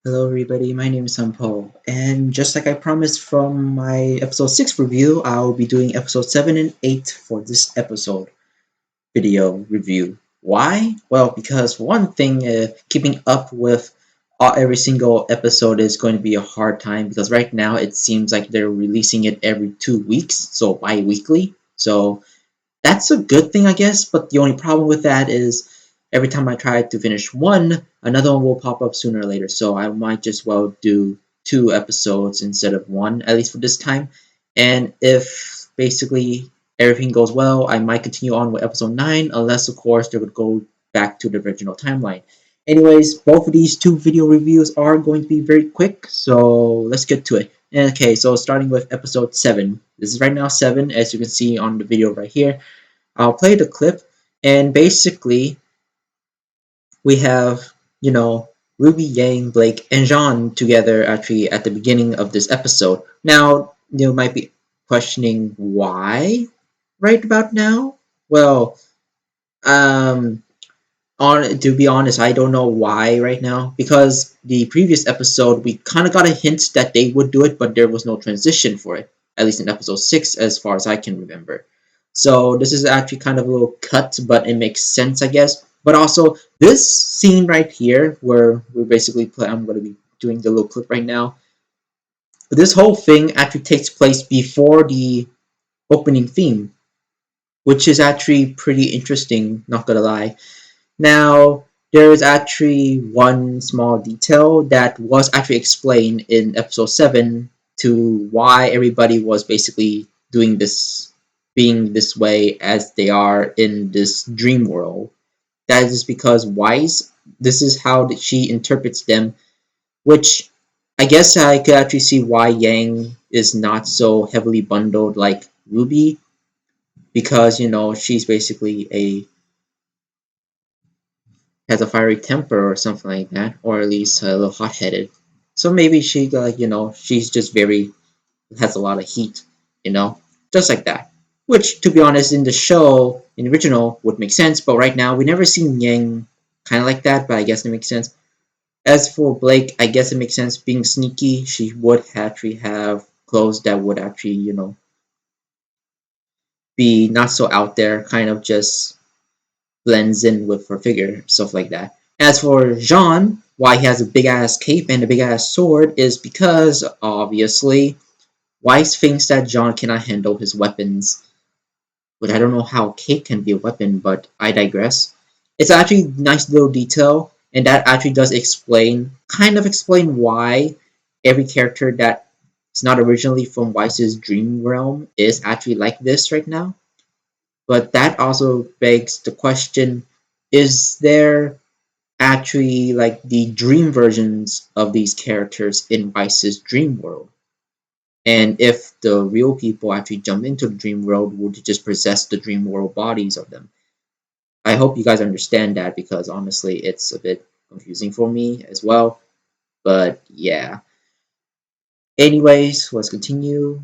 Hello everybody, my name is Paul, and just like I promised from my episode 6 review, I'll be doing episode 7 and 8 for this episode video review. Why? Well, because for one thing, keeping up with every single episode is going to be a hard time because right now it seems like they're releasing it every 2 weeks, so bi-weekly. So that's a good thing, I guess, but the only problem with that is every time I try to finish one, another one will pop up sooner or later. So I might just well do 2 episodes instead of one, at least for this time. And if basically everything goes well, I might continue on with episode 9, unless, of course, they would go back to the original timeline. Anyways, both of these 2 video reviews are going to be very quick, so let's get to it. Okay, so starting with episode 7. This is right now 7, as you can see on the video right here. I'll play the clip, and basically we have, Ruby, Yang, Blake, and Jean together actually at the beginning of this episode. Now, you might be questioning why right about now. Well, to be honest, I don't know why right now because the previous episode we kind of got a hint that they would do it, but there was no transition for it. At least in episode 6, as far as I can remember. So this is actually kind of a little cut, but it makes sense, I guess. But also this scene right here, where we're basically I'm going to be doing the little clip right now. This whole thing actually takes place before the opening theme, which is actually pretty interesting. Not gonna lie. Now, there is actually one small detail that was actually explained in episode 7 to why everybody was basically doing this, being this way as they are in this dream world. That is because Weiss, this is how she interprets them, which I guess I could actually see why Yang is not so heavily bundled like Ruby, because, she's basically has a fiery temper or something like that, or at least a little hot-headed. So maybe she, she's just very has a lot of heat, just like that. Which, to be honest, in the show, in the original, would make sense. But right now, we never seen Yang kind of like that. But I guess it makes sense. As for Blake, I guess it makes sense. Being sneaky, she would actually have clothes that would actually, be not so out there, kind of just blends in with her figure, stuff like that. As for Jean, why he has a big ass cape and a big ass sword is because, obviously, Weiss thinks that Jean cannot handle his weapons. But I don't know how cape can be a weapon, but I digress. It's actually a nice little detail, and that actually does kind of explain why every character that is not originally from Weiss's dream realm is actually like this right now. But that also begs the question, is there actually like the dream versions of these characters in Weiss's dream world? And if the real people actually jump into the dream world, would they just possess the dream world bodies of them? I hope you guys understand that because honestly, it's a bit confusing for me as well. But yeah. Anyways, let's continue.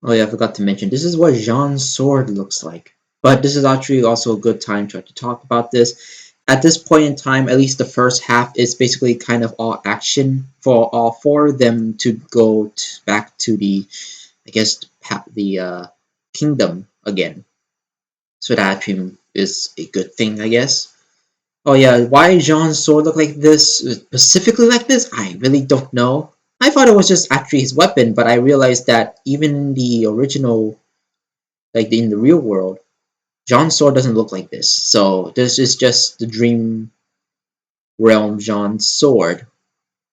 Oh yeah, I forgot to mention, this is what Jean's sword looks like. But this is actually also a good time to talk about this. At this point in time, at least the first half is basically kind of all action for all 4 of them to go back to the, I guess, the kingdom again. So that actually is a good thing, I guess. Oh yeah, why Jean's sword look like this, specifically like this, I really don't know. I thought it was just actually his weapon, but I realized that even in the original, like in the real world, Jean's sword doesn't look like this. So this is just the dream realm Jean's sword,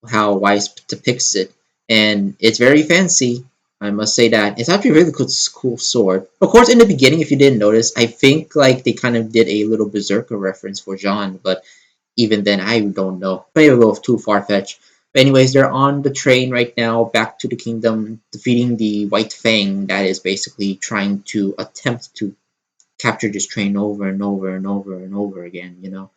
how Weiss depicts it. And it's very fancy, I must say that. It's actually a really cool sword. Of course, in the beginning, if you didn't notice, I think like they kind of did a little Berserker reference for Jean, but even then, I don't know. Maybe a little too far-fetched. But anyways, they're on the train right now, back to the kingdom, defeating the White Fang that is basically trying to attempt to capture this train over and over and over and over again,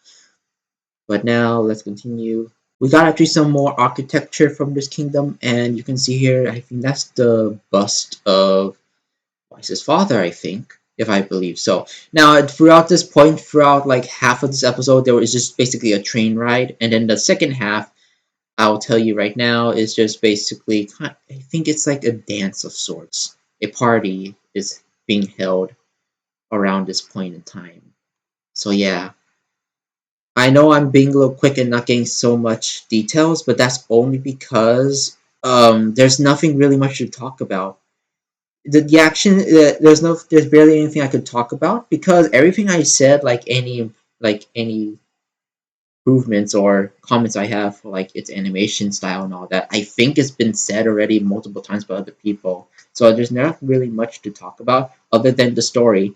But now, let's continue. We got actually some more architecture from this kingdom, and you can see here, I think that's the bust of Weiss's father, I think, if I believe so. Now, throughout this point, throughout like half of this episode, there was just basically a train ride, and then the second half, I'll tell you right now, it's just basically, I think it's like a dance of sorts. A party is being held around this point in time. So yeah, I know I'm being a little quick and not getting so much details, but that's only because there's nothing really much to talk about. The action, there's barely anything I could talk about because everything I said, like any improvements or comments I have for like its animation style and all that, I think it's been said already multiple times by other people. So there's not really much to talk about other than the story.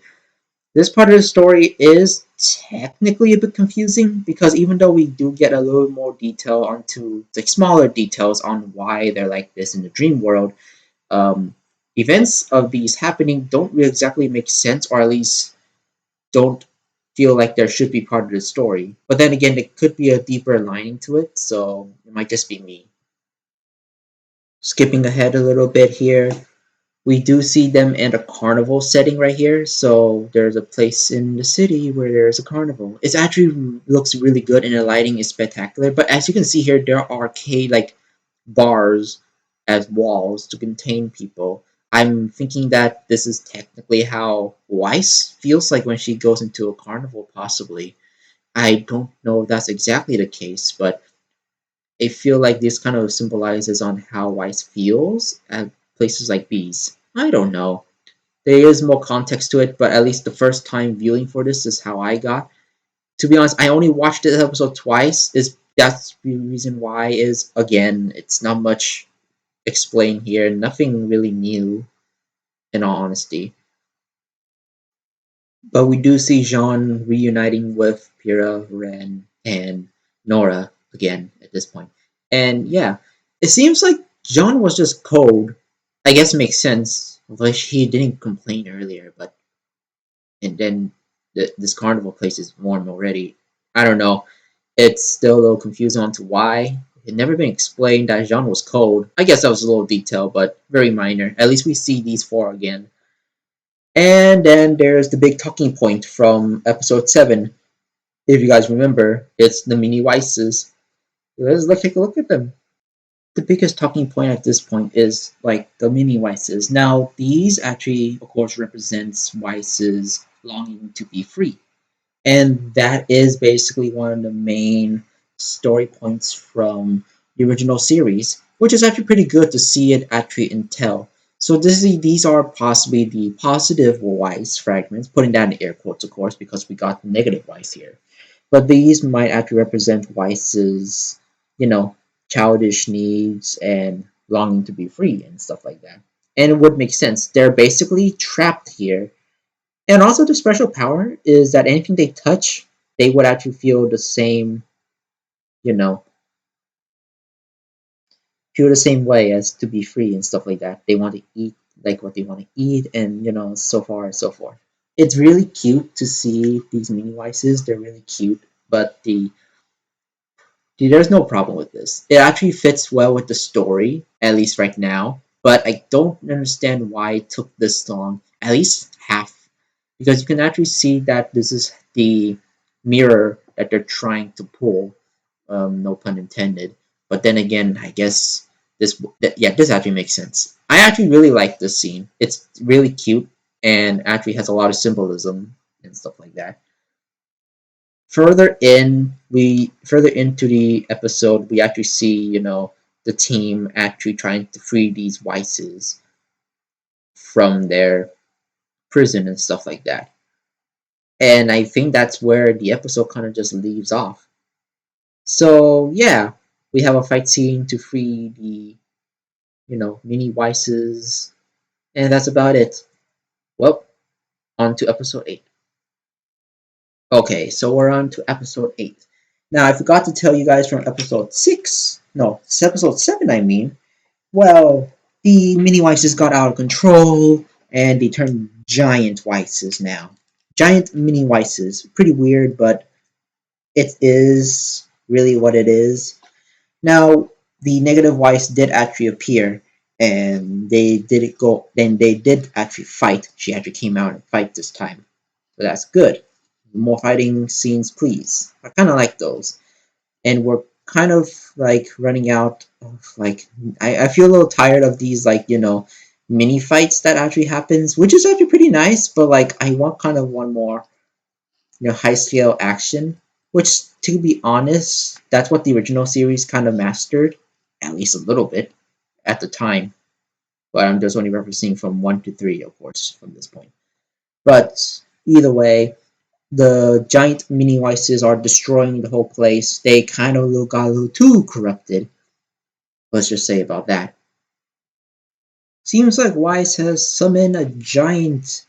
This part of the story is technically a bit confusing because even though we do get a little more detail onto like smaller details on why they're like this in the dream world, um, events of these happening don't really exactly make sense, or at least don't feel like there should be part of the story. But then again, there could be a deeper lining to it, so it might just be me. Skipping ahead a little bit here, we do see them in a carnival setting right here. So there's a place in the city where there's a carnival. It actually looks really good and the lighting is spectacular. But as you can see here, there are arcade like bars as walls to contain people. I'm thinking that this is technically how Weiss feels like when she goes into a carnival, possibly. I don't know if that's exactly the case, but I feel like this kind of symbolizes on how Weiss feels at places like these. I don't know. There is more context to it, but at least the first time viewing for this is how I got. To be honest, I only watched this episode twice. Is that's the reason why is again, it's not much explained here. Nothing really new, in all honesty. But we do see Jean reuniting with Pyrrha, Ren, and Nora again at this point. And yeah, it seems like Jean was just cold. I guess it makes sense. Like he didn't complain earlier, but and then this carnival place is warm already. I don't know. It's still a little confusing on to why. It never been explained that Jean was cold. I guess that was a little detail, but very minor. At least we see these four again. And then there's the big talking point from episode 7. If you guys remember, it's the Mini Weisses. Let's take a look at them. The biggest talking point at this point is like the Mini Weisses. Now, these actually, of course, represents Weiss's longing to be free. And that is basically one of the main story points from the original series, which is actually pretty good to see it actually entail. So these are possibly the positive wise fragments, putting that in air quotes, of course, because we got negative wise here. But these might actually represent Weiss's, you know, childish needs and longing to be free and stuff like that. And it would make sense. They're basically trapped here, and also the special power is that anything they touch, they would actually feel the same, you know, feel the same way as to be free and stuff like that. They want to eat like what they want to eat, and so far and so forth. It's really cute to see these mini Weisses. They're really cute, but there's no problem with this. It actually fits well with the story, at least right now. But I don't understand why it took this long, at least half, because you can actually see that this is the mirror that they're trying to pull. No pun intended. But then again, I guess this actually makes sense. I actually really like this scene. It's really cute and actually has a lot of symbolism and stuff like that. Further into the episode, we actually see the team actually trying to free these Weisses from their prison and stuff like that. And I think that's where the episode kind of just leaves off. So yeah, we have a fight scene to free the mini Weisses, and that's about it. Well, on to episode 8. Okay, so we're on to episode 8. Now, I forgot to tell you guys from episode 6. No, it's episode 7, I mean. Well, the mini Weisses got out of control, and they turned giant Weisses now. Giant mini Weisses. Pretty weird, but it is really what it is. Now, the negative Weiss did actually appear, and they did go. Then they did actually fight. She actually came out and fight this time, so that's good. More fighting scenes, please. I kind of like those, and we're kind of like running out of like I feel a little tired of these like mini fights that actually happens, which is actually pretty nice, but like I want kind of one more high scale action, which to be honest, that's what the original series kind of mastered, at least a little bit at the time. But I'm just only referencing from 1 to 3, of course, from this point. But either way, the giant mini Weisses are destroying the whole place. They kind of got a little too corrupted. Let's just say about that. Seems like Weiss has summoned a giant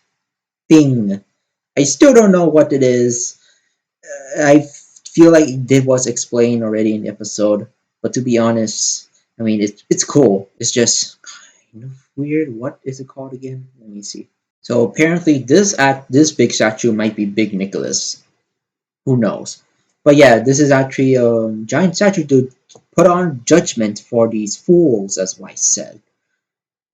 thing. I still don't know what it is. I feel like it was explained already in the episode, but to be honest, I mean it's cool. It's just kind of weird. What is it called again? Let me see. So apparently this big statue might be Big Nicholas. Who knows? But yeah, this is actually a giant statue to put on judgment for these fools, as Weiss said.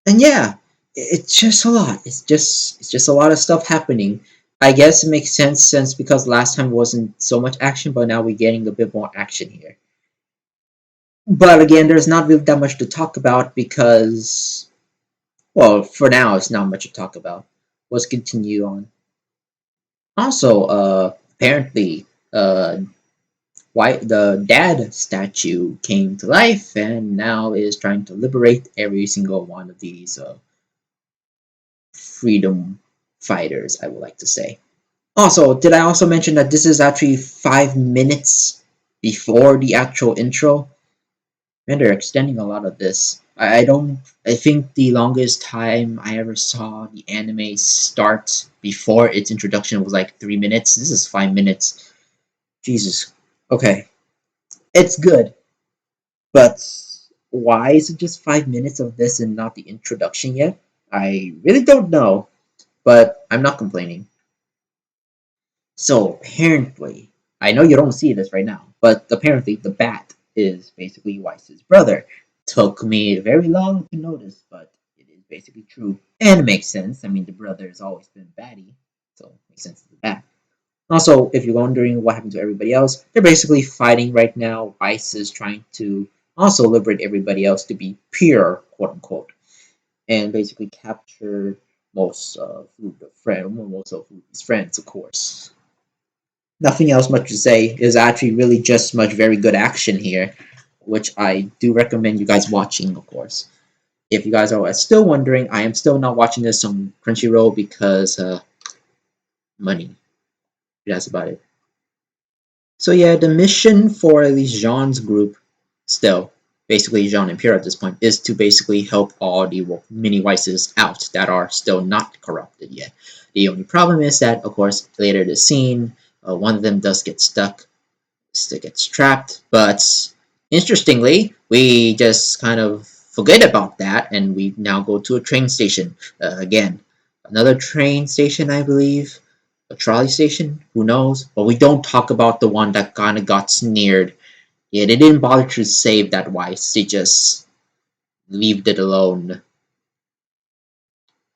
And yeah, it's just a lot. It's just a lot of stuff happening. I guess it makes sense since because last time wasn't so much action, but now we're getting a bit more action here. But again, there's not really that much to talk about because, well, for now it's not much to talk about. Let's continue on. Also, apparently, why the dad statue came to life and now is trying to liberate every single one of these freedom fighters, I would like to say. Also, did I also mention that this is actually 5 minutes before the actual intro? And they're extending a lot of this. I don't. I think the longest time I ever saw the anime start before its introduction was like 3 minutes. This is 5 minutes. Jesus. Okay, it's good, but why is it just 5 minutes of this and not the introduction yet? I really don't know, but I'm not complaining. So apparently, I know you don't see this right now, but apparently the bat is basically Weiss's brother. Took me very long to notice, but it is basically true. And it makes sense. I mean, the brother has always been baddie, so it makes sense to the bat. Also, if you're wondering what happened to everybody else, they're basically fighting right now. Weiss is trying to also liberate everybody else to be pure, quote unquote, and basically capture most of his friends, of course. Nothing else much to say. Is actually really just much very good action here, which I do recommend you guys watching, of course. If you guys are still wondering, I am still not watching this on Crunchyroll because money. That's about it. So yeah, the mission for at least Jean's group, still basically Jean and Pierre at this point, is to basically help all the mini Weisses out that are still not corrupted yet. The only problem is that, of course, later the scene, one of them does get stuck, still gets trapped. But interestingly, we just kind of forget about that and we now go to a train station again. Another train station, I believe. A trolley station? Who knows? But we don't talk about the one that kind of got sneered. Yeah, they didn't bother to save that Weiss. They just left it alone.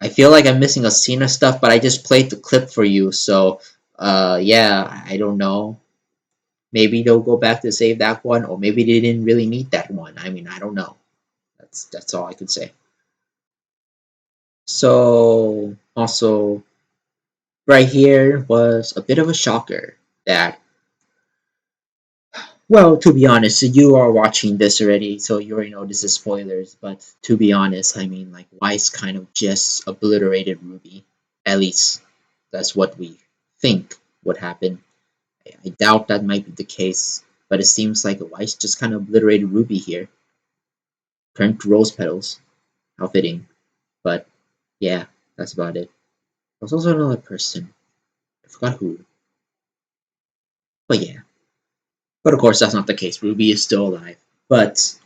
I feel like I'm missing a scene of stuff, but I just played the clip for you, so yeah, I don't know. Maybe they'll go back to save that one, or maybe they didn't really need that one. I mean, I don't know. That's all I could say. So also right here was a bit of a shocker that, well, to be honest, you are watching this already, so you already know this is spoilers, but to be honest, I mean, like, Weiss kind of just obliterated Ruby. At least that's what we think would happen. I doubt that might be the case, but it seems like Weiss just kind of obliterated Ruby here. Turned to rose petals. How fitting. But yeah, that's about it. There's also another person. I forgot who. But yeah. But of course, that's not the case. Ruby is still alive. But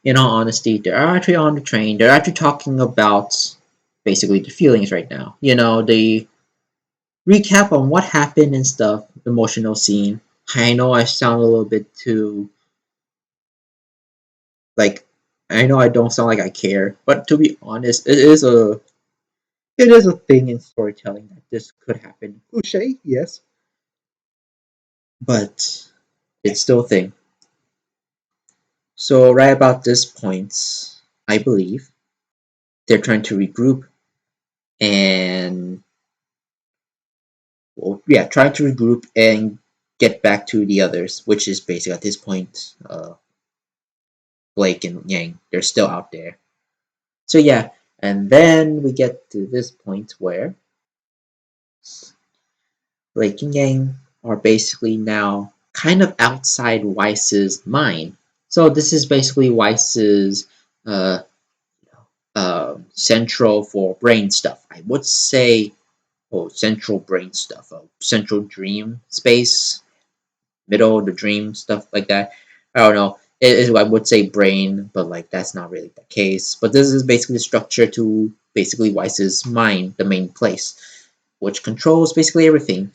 in all honesty, they're actually on the train. They're actually talking about basically the feelings right now. The recap on what happened and stuff, emotional scene. I know I sound a little bit too like I know I don't sound like I care, but to be honest, it is a thing in storytelling that this could happen. Cliche, yes, but it's still a thing. So right about this point, I believe they're trying to regroup and well, yeah, trying to regroup and get back to the others, which is basically at this point, Blake and Yang. They're still out there. So yeah, and then we get to this point where Blake and Yang are basically now kind of outside Weiss's mind. So this is basically Weiss's uh, central for brain stuff. I would say, oh, central brain stuff, central dream space, middle of the dream stuff like that. I don't know. I would say brain, but like that's not really the case. But this is basically the structure to basically Weiss's mind, the main place, which controls basically everything.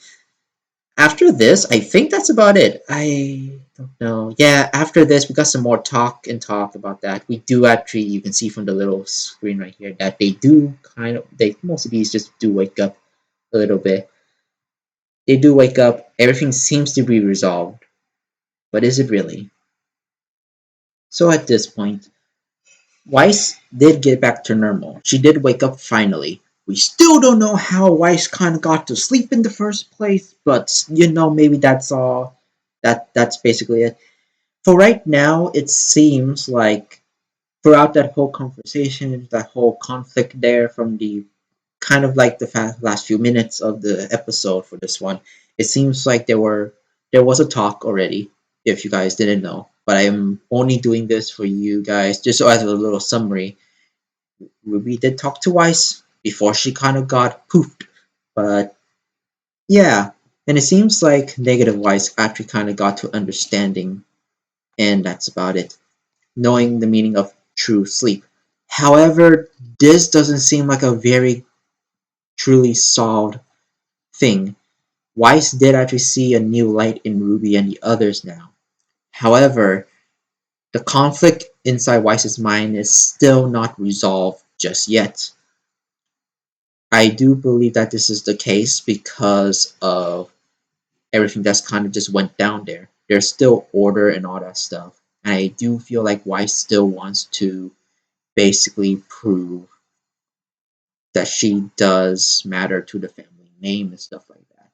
After this, I think that's about it. I don't know. Yeah, after this, we got some more talk about that. We do actually, you can see from the little screen right here that they do most of these just do wake up a little bit. They do wake up. Everything seems to be resolved, but is it really? So at this point, Weiss did get back to normal. She did wake up finally. We still don't know how Weiss kind of got to sleep in the first place, but maybe that's all. That's basically it. For right now, it seems like throughout that whole conversation, that whole conflict there from the kind of like the last few minutes of the episode for this one, it seems like there was a talk already. If you guys didn't know, but I am only doing this for you guys just so as a little summary. Ruby did talk to Weiss before she kind of got poofed, but yeah, and it seems like negative Weiss actually kind of got to understanding, and that's about it. Knowing the meaning of true sleep. However, this doesn't seem like a very truly solved thing. Weiss did actually see a new light in Ruby and the others now. However, the conflict inside Weiss's mind is still not resolved just yet. I do believe that this is the case because of everything that's kind of just went down there. There's still order and all that stuff. And I do feel like Weiss still wants to basically prove that she does matter to the family name and stuff like that.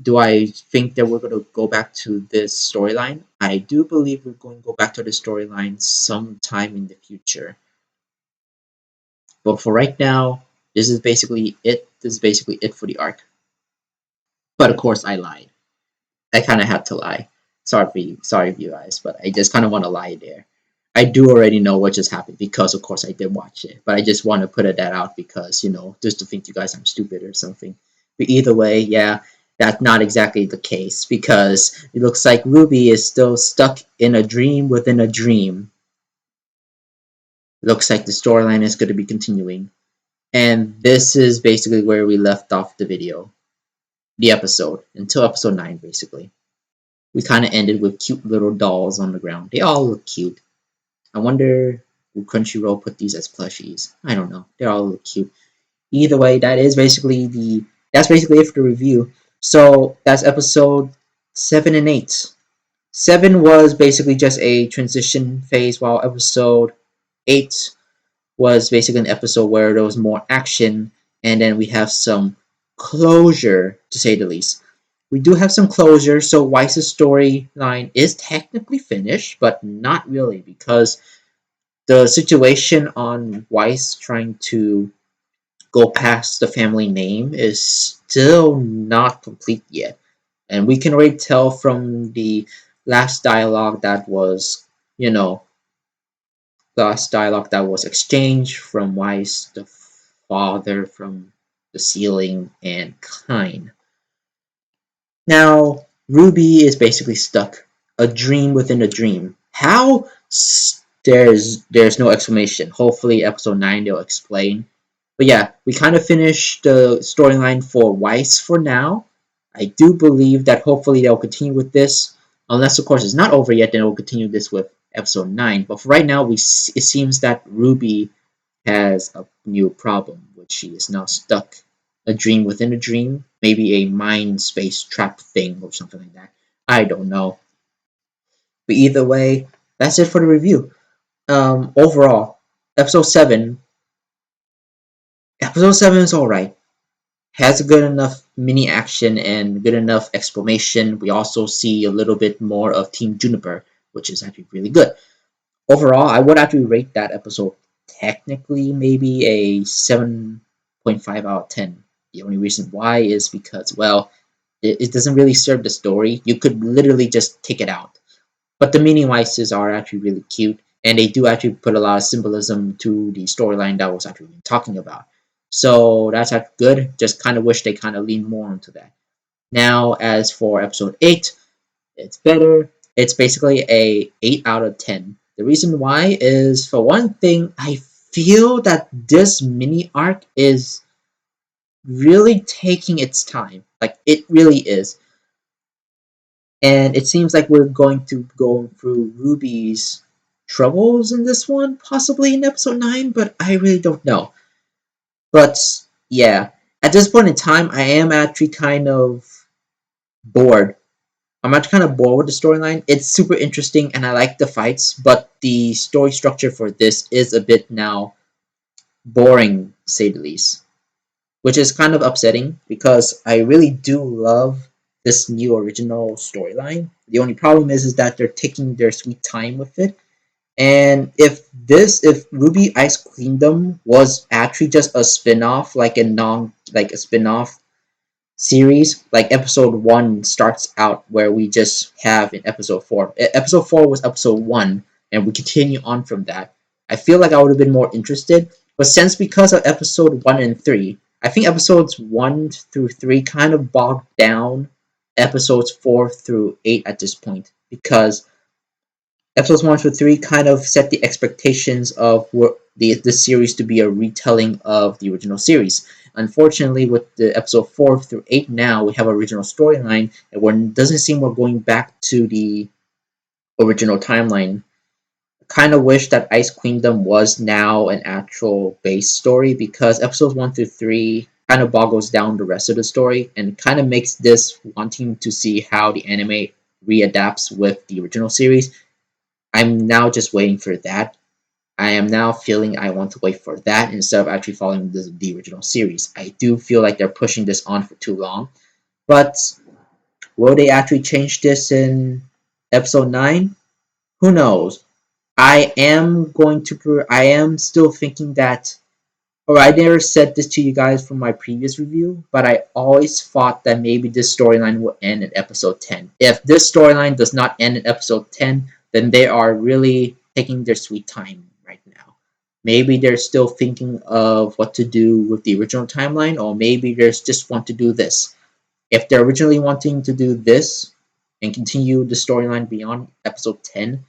Do I think that we're going to go back to this storyline? I do believe we're going to go back to the storyline sometime in the future. But for right now, this is basically it. This is basically it for the arc. But of course, I lied. I kind of had to lie. Sorry for you guys, but I just kind of want to lie there. I do already know what just happened because, of course, I did watch it. But I just want to put that out because, just to think you guys I'm stupid or something. But either way, yeah, that's not exactly the case because it looks like Ruby is still stuck in a dream within a dream. It looks like the storyline is going to be continuing. And this is basically where we left off the video, the episode, until episode 9, basically. We kind of ended with cute little dolls on the ground. They all look cute. I wonder will Crunchyroll put these as plushies? I don't know. They all look cute. Either way, that's basically it for the review. So that's episode 7 and 8. 7 was basically just a transition phase, while episode 8 was basically an episode where there was more action, and then we have some closure, to say the least. We do have some closure, so Weiss's storyline is technically finished, but not really, because the situation on Weiss trying to go past the family name is still not complete yet. And we can already tell from the last dialogue that was, you know, last dialogue that was exchanged from Weiss, the father from the ceiling, and Kine. Now, Ruby is basically stuck. A dream within a dream. How? There's no explanation. Hopefully, episode 9 they'll explain. But yeah, we kind of finished the storyline for Weiss for now. I do believe that hopefully they'll continue with this. Unless, of course, it's not over yet, then we'll continue this with episode 9. But for right now, it seems that Ruby has a new problem, which she is now stuck. A dream within a dream, maybe a mind space trap thing or something like that. I don't know. But either way, that's it for the review. Overall, episode 7. Episode 7 is alright. Has a good enough mini action and good enough exclamation. We also see a little bit more of Team Juniper, which is actually really good. Overall, I would actually rate that episode technically maybe a 7.5 out of 10. The only reason why is because, well, it doesn't really serve the story. You could literally just take it out. But the Mini Weisses are actually really cute, and they do actually put a lot of symbolism to the storyline that was actually talking about. So that's actually good. Just kind of wish they kind of lean more into that. Now, as for episode 8, it's better. It's basically a 8 out of 10. The reason why is, for one thing, I feel that this mini arc is really taking its time. Like, it really is. And it seems like we're going to go through Ruby's troubles in this one, possibly in episode 9, but I really don't know. But yeah, at this point in time, I am actually kind of bored. I'm actually kind of bored with the storyline. It's super interesting and I like the fights, but the story structure for this is a bit now boring, to say the least, which is kind of upsetting because I really do love this new original storyline. The only problem is that they're taking their sweet time with it. And if RwbyIceQueendom was actually just a spin-off, like a spin-off series, like episode 1 starts out where we just have in episode 4. Episode 4 was episode 1 and we continue on from that. I feel like I would have been more interested, but since because of episode 1 and 3, I think episodes 1 through 3 kind of bogged down episodes 4 through 8 at this point, because episodes 1 through 3 kind of set the expectations of the series to be a retelling of the original series. Unfortunately, with the episode 4 through 8 now, we have an original storyline, and it doesn't seem we're going back to the original timeline. I kind of wish that Ice Queendom was now an actual base story, because episodes 1 through 3 kind of boggles down the rest of the story and kind of makes this wanting to see how the anime readapts with the original series. I'm now just waiting for that. I am now feeling I want to wait for that instead of actually following the original series. I do feel like they're pushing this on for too long. But will they actually change this in episode 9? Who knows? I am still thinking that, or I never said this to you guys from my previous review, but I always thought that maybe this storyline will end in episode 10. If this storyline does not end in episode 10, then they are really taking their sweet time right now. Maybe they're still thinking of what to do with the original timeline, or maybe they just want to do this. If they're originally wanting to do this and continue the storyline beyond episode 10,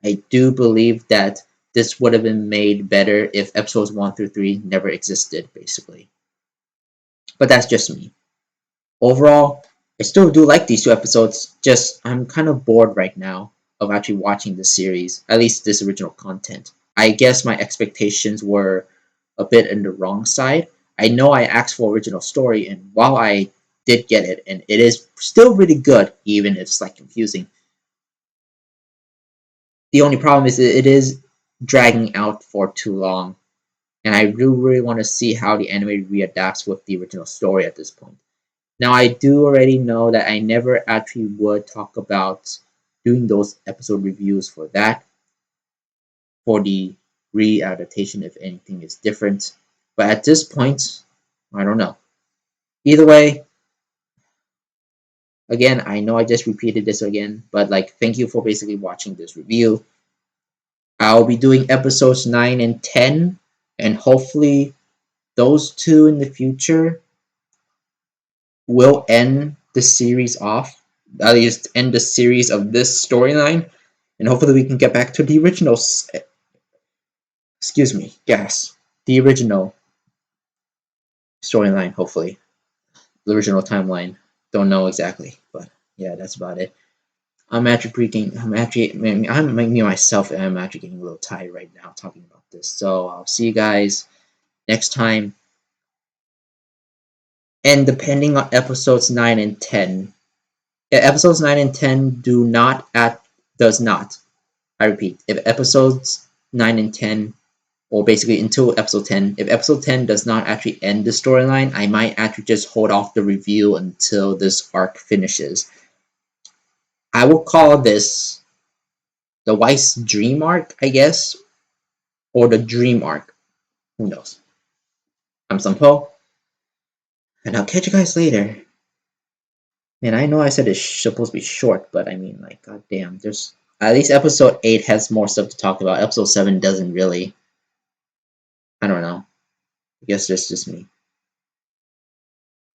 I do believe that this would have been made better if episodes 1 through 3 never existed, basically. But that's just me. Overall, I still do like these two episodes, just I'm kind of bored right now of actually watching this series, at least this original content. I guess my expectations were a bit in the wrong side. I know I asked for original story, and while I did get it, and it is still really good, even if it's like confusing, the only problem is it is dragging out for too long, and I do really want to see how the anime readapts with the original story at this point. Now, I do already know that I never actually would talk about doing those episode reviews for that, for the re-adaptation if anything is different. But at this point, I don't know. Either way, again, I know I just repeated this again, but like, thank you for basically watching this review. I'll be doing episodes 9 and 10, and hopefully those two in the future will end the series off, at least end the series of this storyline, and hopefully we can get back to the original. Excuse me, yes, the original storyline. Hopefully, the original timeline. Don't know exactly, but yeah, that's about it. I'm actually freaking. I'm me myself. I'm actually getting a little tired right now talking about this. So I'll see you guys next time. And depending on episodes 9 and 10, episodes 9 and 10 do not at does not I repeat, if episodes 9 and 10, or basically until episode 10, if episode 10 does not actually end the storyline, I might actually just hold off the review until this arc finishes. I will call this the Weiss Dream arc, I guess, or the Dream arc. Who knows? I'm Sampo, and I'll catch you guys later. And I know I said it's supposed to be short, but I mean, like, goddamn, there's at least episode 8 has more stuff to talk about. Episode 7 doesn't really. I don't know. I guess that's just me.